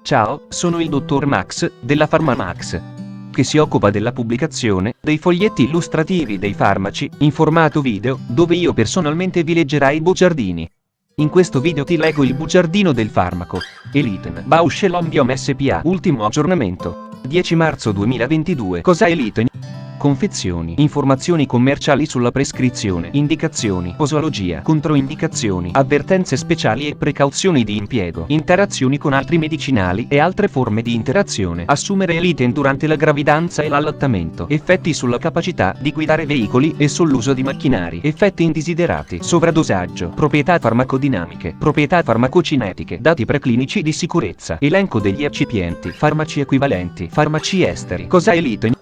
Ciao, sono il dottor Max, della PharmaMax, che si occupa della pubblicazione dei foglietti illustrativi dei farmaci, in formato video, dove io personalmente vi leggerai i bugiardini. In questo video ti leggo il bugiardino del farmaco Eliten Bausch & Lomb SPA. Ultimo aggiornamento 10 marzo 2022. Cos'è Eliten? Confezioni, informazioni commerciali sulla prescrizione, indicazioni, posologia, controindicazioni, avvertenze speciali e precauzioni di impiego, interazioni con altri medicinali e altre forme di interazione. Assumere Eliten durante la gravidanza e l'allattamento. Effetti sulla capacità di guidare veicoli e sull'uso di macchinari. Effetti indesiderati. Sovradosaggio. Proprietà farmacodinamiche. Proprietà farmacocinetiche. Dati preclinici di sicurezza. Elenco degli eccipienti. Farmaci equivalenti. Farmaci esteri. Cos'è Eliten?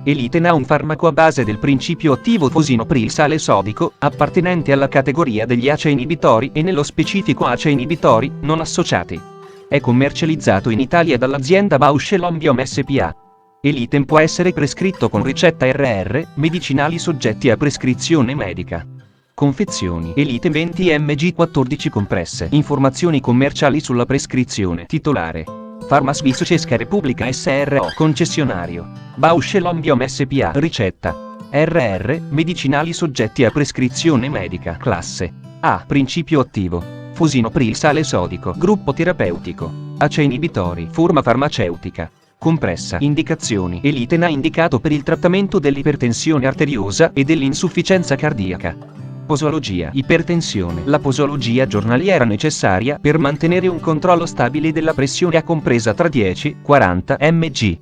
Eliten ha un farmaco a base del principio attivo fosinopril sale sodico, appartenente alla categoria degli ACE inibitori e nello specifico ACE inibitori non associati. È commercializzato in Italia dall'azienda Bausch & Lomb SPA. Eliten può essere prescritto con ricetta RR, medicinali soggetti a prescrizione medica. Confezioni. Eliten 20 mg 14 compresse. Informazioni commerciali sulla prescrizione. Titolare: Pharma Cesca Repubblica SRO. Concessionario: Bausch & Lomb SPA. Ricetta: RR, medicinali soggetti a prescrizione medica. Classe A. Principio attivo fosinopril sale sodico. Gruppo terapeutico: ACE inibitori. Forma farmaceutica: compressa. Indicazioni: Eliten ha indicato per il trattamento dell'ipertensione arteriosa e dell'insufficienza cardiaca. Posologia: ipertensione. La posologia giornaliera necessaria per mantenere un controllo stabile della pressione è compresa tra 10-40 mg.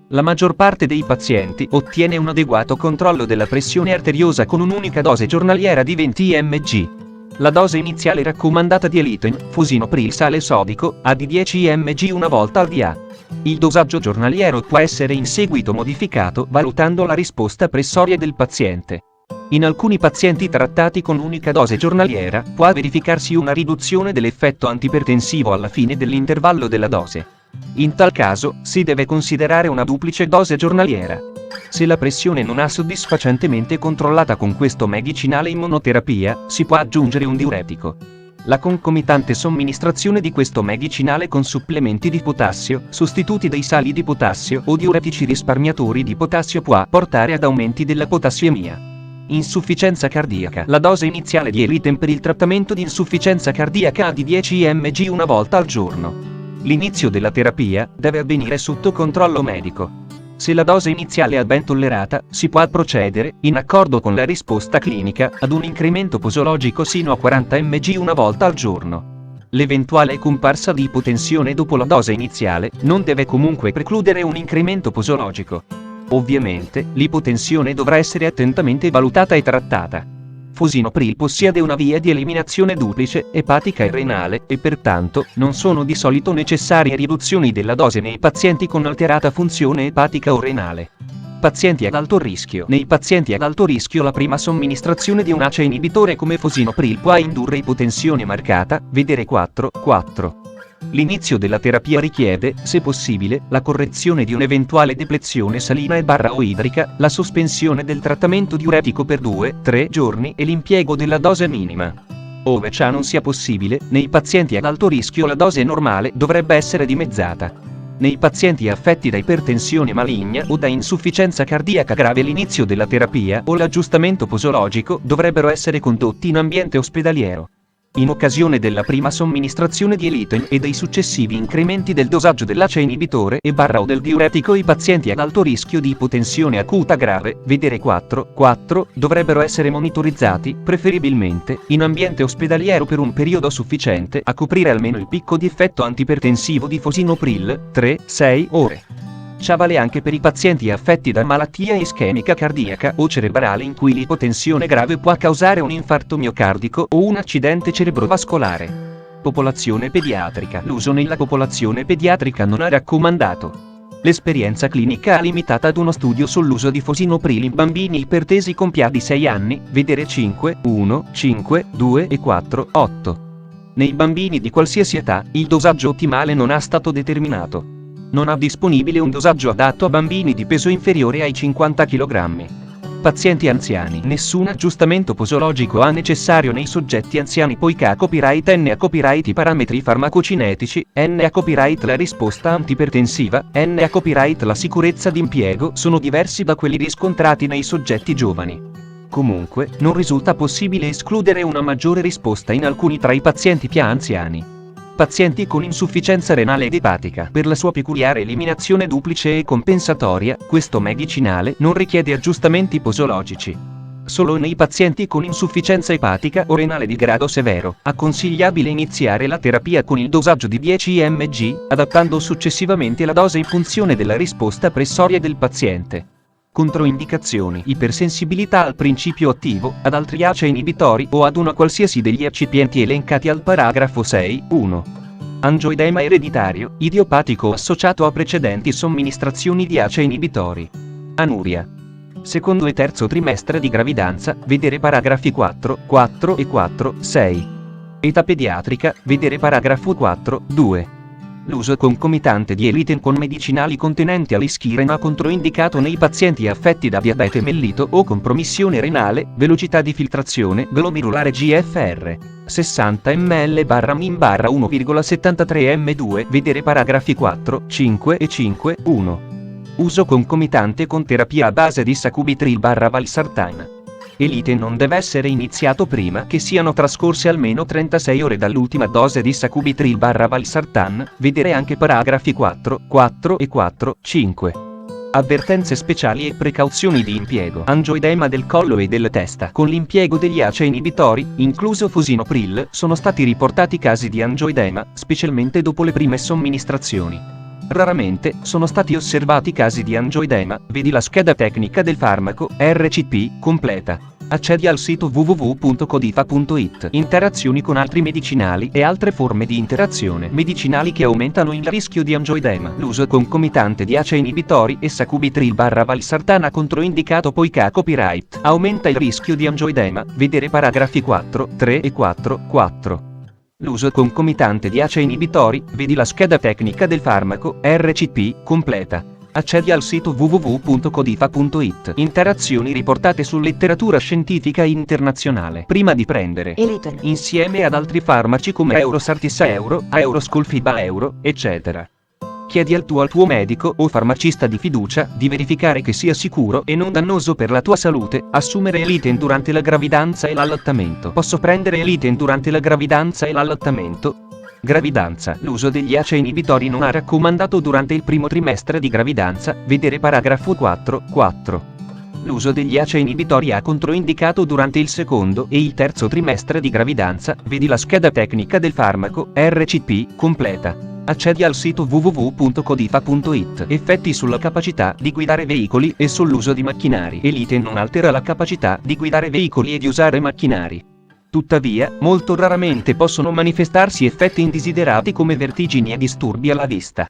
La maggior parte dei pazienti ottiene un adeguato controllo della pressione arteriosa con un'unica dose giornaliera di 20 mg. La dose iniziale raccomandata di Eliten, fosinopril sale sodico, è di 10 mg una volta al dia. Il dosaggio giornaliero può essere in seguito modificato valutando la risposta pressoria del paziente. In alcuni pazienti trattati con unica dose giornaliera può verificarsi una riduzione dell'effetto antipertensivo alla fine dell'intervallo della dose. In tal caso si deve considerare una duplice dose giornaliera. Se la pressione non è soddisfacentemente controllata con questo medicinale in monoterapia, si può aggiungere un diuretico. La concomitante somministrazione di questo medicinale con supplementi di potassio, sostituti dei sali di potassio o diuretici risparmiatori di potassio può portare ad aumenti della potassiemia. Insufficienza cardiaca. La dose iniziale di Eliten per il trattamento di insufficienza cardiaca è di 10 mg una volta al giorno. L'inizio della terapia deve avvenire sotto controllo medico. Se la dose iniziale è ben tollerata, si può procedere, in accordo con la risposta clinica, ad un incremento posologico sino a 40 mg una volta al giorno. L'eventuale comparsa di ipotensione dopo la dose iniziale non deve comunque precludere un incremento posologico. Ovviamente, l'ipotensione dovrà essere attentamente valutata e trattata. Fosinopril possiede una via di eliminazione duplice, epatica e renale, e pertanto non sono di solito necessarie riduzioni della dose nei pazienti con alterata funzione epatica o renale. Pazienti ad alto rischio. Nei pazienti ad alto rischio la prima somministrazione di un ACE inibitore come fosinopril può indurre ipotensione marcata, vedere 4. L'inizio della terapia richiede, se possibile, la correzione di un'eventuale deplezione salina e/o idrica, la sospensione del trattamento diuretico per 2-3 giorni e l'impiego della dose minima. Ove ciò non sia possibile, nei pazienti ad alto rischio la dose normale dovrebbe essere dimezzata. Nei pazienti affetti da ipertensione maligna o da insufficienza cardiaca grave l'inizio della terapia o l'aggiustamento posologico dovrebbero essere condotti in ambiente ospedaliero. In occasione della prima somministrazione di Eliten e dei successivi incrementi del dosaggio dell'ACE inibitore e/o del diuretico i pazienti ad alto rischio di ipotensione acuta grave, vedere 4, dovrebbero essere monitorizzati, preferibilmente, in ambiente ospedaliero per un periodo sufficiente a coprire almeno il picco di effetto antipertensivo di fosinopril, 3-6 ore. Ciò vale anche per i pazienti affetti da malattia ischemica cardiaca o cerebrale in cui l'ipotensione grave può causare un infarto miocardico o un accidente cerebrovascolare. Popolazione pediatrica. L'uso nella popolazione pediatrica non è raccomandato. L'esperienza clinica è limitata ad uno studio sull'uso di fosinopril in bambini ipertesi con PA di 6 anni, vedere 5, 2 e 4. Nei bambini di qualsiasi età, il dosaggio ottimale non è stato determinato. Non ha disponibile un dosaggio adatto a bambini di peso inferiore ai 50 kg. Pazienti anziani. Nessun aggiustamento posologico è necessario nei soggetti anziani poiché a copyright N a copyright i parametri farmacocinetici, N a copyright la risposta antipertensiva, N a copyright la sicurezza d'impiego sono diversi da quelli riscontrati nei soggetti giovani. Comunque, non risulta possibile escludere una maggiore risposta in alcuni tra i pazienti più anziani. Pazienti con insufficienza renale ed epatica. Per la sua peculiare eliminazione duplice e compensatoria, questo medicinale non richiede aggiustamenti posologici. Solo nei pazienti con insufficienza epatica o renale di grado severo, è consigliabile iniziare la terapia con il dosaggio di 10 mg, adattando successivamente la dose in funzione della risposta pressoria del paziente. Controindicazioni: ipersensibilità al principio attivo, ad altri ACE inibitori o ad una qualsiasi degli eccipienti elencati al paragrafo 6.1. Angioedema ereditario, idiopatico associato a precedenti somministrazioni di ACE inibitori. Anuria. Secondo e terzo trimestre di gravidanza, vedere paragrafi 4 e 4.6. Età pediatrica, vedere paragrafo 4.2. L'uso concomitante di Eliten con medicinali contenenti alischirena controindicato nei pazienti affetti da diabete mellito o compromissione renale, velocità di filtrazione glomerulare GFR. 60 ml/min/1,73 m2, vedere paragrafi 4, 5 e 5.1. Uso concomitante con terapia a base di sacubitril/valsartan. Eliten non deve essere iniziato prima che siano trascorse almeno 36 ore dall'ultima dose di sacubitril/valsartan, vedere anche paragrafi 4 e 4.5. Avvertenze speciali e precauzioni di impiego. Angioedema del collo e della testa. Con l'impiego degli ACE inibitori, incluso fosinopril, sono stati riportati casi di angioedema, specialmente dopo le prime somministrazioni. Raramente sono stati osservati casi di angioedema, vedi la scheda tecnica del farmaco, RCP, completa. Accedi al sito www.codifa.it. Interazioni con altri medicinali e altre forme di interazione. Medicinali che aumentano il rischio di angioedema. L'uso concomitante di ACE inibitori e sacubitril/valsartan controindicato poiché a copyright aumenta il rischio di angioedema, vedere paragrafi 4, 3 e 4.4. L'uso concomitante di ACE inibitori, vedi la scheda tecnica del farmaco, RCP, completa. Accedi al sito www.codifa.it. Interazioni riportate su letteratura scientifica internazionale. Prima di prendere Eliten insieme ad altri farmaci come Eurosartis Euro, Euroscolfiba Euro, eccetera. Chiedi al tuo medico o farmacista di fiducia di verificare che sia sicuro e non dannoso per la tua salute assumere Eliten durante la gravidanza e l'allattamento. Posso prendere Eliten durante la gravidanza e l'allattamento? Gravidanza. L'uso degli ACE inibitori non è raccomandato durante il primo trimestre di gravidanza, vedere paragrafo 4.4. L'uso degli ACE inibitori è controindicato durante il secondo e il terzo trimestre di gravidanza, vedi la scheda tecnica del farmaco, RCP, completa. Accedi al sito www.codifa.it. Effetti sulla capacità di guidare veicoli e sull'uso di macchinari. Eliten non altera la capacità di guidare veicoli e di usare macchinari. Tuttavia, molto raramente possono manifestarsi effetti indesiderati come vertigini e disturbi alla vista.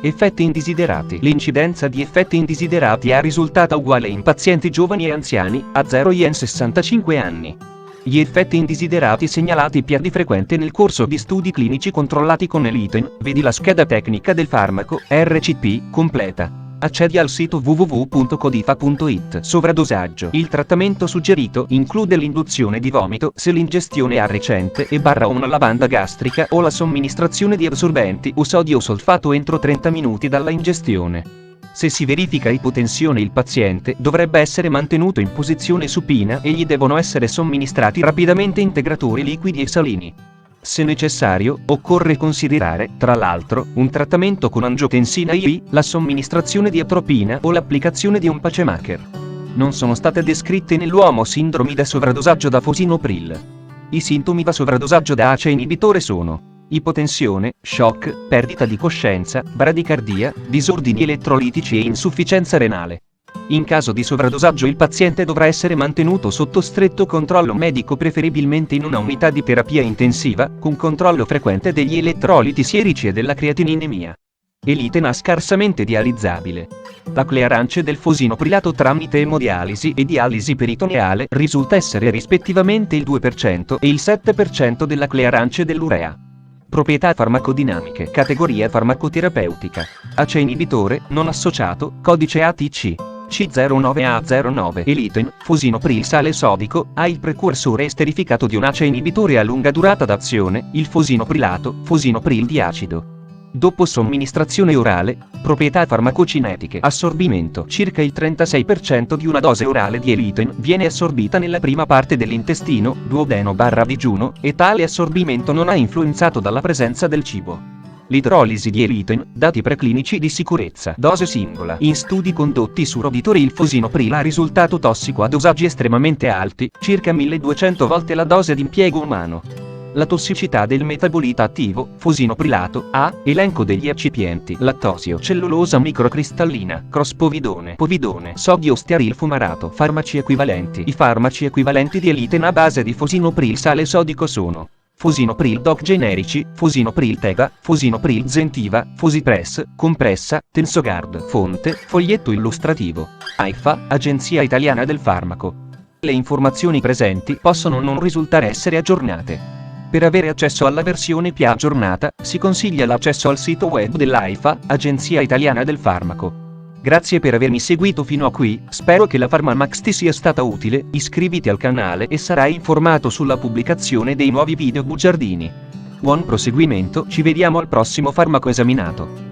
Effetti indesiderati. L'incidenza di effetti indesiderati è risultata uguale in pazienti giovani e anziani, a 0 in 65 anni. Gli effetti indesiderati segnalati più di frequente nel corso di studi clinici controllati con Eliten, vedi la scheda tecnica del farmaco, RCP, completa. Accedi al sito www.codifa.it. Sovradosaggio. Il trattamento suggerito include l'induzione di vomito se l'ingestione è recente e una lavanda gastrica o la somministrazione di assorbenti o sodio solfato entro 30 minuti dalla ingestione. Se si verifica ipotensione il paziente dovrebbe essere mantenuto in posizione supina e gli devono essere somministrati rapidamente integratori liquidi e salini. Se necessario, occorre considerare, tra l'altro, un trattamento con angiotensina IV, la somministrazione di atropina o l'applicazione di un pacemaker. Non sono state descritte nell'uomo sindromi da sovradosaggio da fosinopril. I sintomi da sovradosaggio da ACE inibitore sono ipotensione, shock, perdita di coscienza, bradicardia, disordini elettrolitici e insufficienza renale. In caso di sovradosaggio il paziente dovrà essere mantenuto sotto stretto controllo medico, preferibilmente in una unità di terapia intensiva, con controllo frequente degli elettroliti sierici e della creatininemia. Eliten è scarsamente dializzabile. La clearance del fosinoprilato tramite emodialisi e dialisi peritoneale risulta essere rispettivamente il 2% e il 7% della clearance dell'urea. Proprietà farmacodinamiche. Categoria farmacoterapeutica. ACE inibitore, non associato, codice ATC. C09A09 Eliten, fosinopril sale sodico, ha il precursore esterificato di un ACE inibitore a lunga durata d'azione, il fosinoprilato, fosinopril di acido. Dopo somministrazione orale, proprietà farmacocinetiche. Assorbimento. Circa il 36% di una dose orale di Eliten viene assorbita nella prima parte dell'intestino, duodeno/digiuno, e tale assorbimento non ha influenzato dalla presenza del cibo. L'idrolisi di Eliten, dati preclinici di sicurezza. Dose singola. In studi condotti su roditori il fosinopril ha risultato tossico a dosaggi estremamente alti, circa 1200 volte la dose d'impiego umano. La tossicità del metabolita attivo, fosinoprilato, A, elenco degli eccipienti, lattosio, cellulosa microcristallina, crospovidone, povidone, sodio stearilfumarato, farmaci equivalenti. I farmaci equivalenti di Eliten a base di fosinopril sale sodico sono fosinopril doc generici, fosinopril tega, fosinopril zentiva, fosipress, compressa, Tensogard. Fonte, foglietto illustrativo. AIFA, Agenzia Italiana del Farmaco. Le informazioni presenti possono non risultare essere aggiornate. Per avere accesso alla versione più aggiornata, si consiglia l'accesso al sito web dell'AIFA, Agenzia Italiana del Farmaco. Grazie per avermi seguito fino a qui, spero che la PharmaMax ti sia stata utile, iscriviti al canale e sarai informato sulla pubblicazione dei nuovi video bugiardini. Buon proseguimento, ci vediamo al prossimo farmaco esaminato.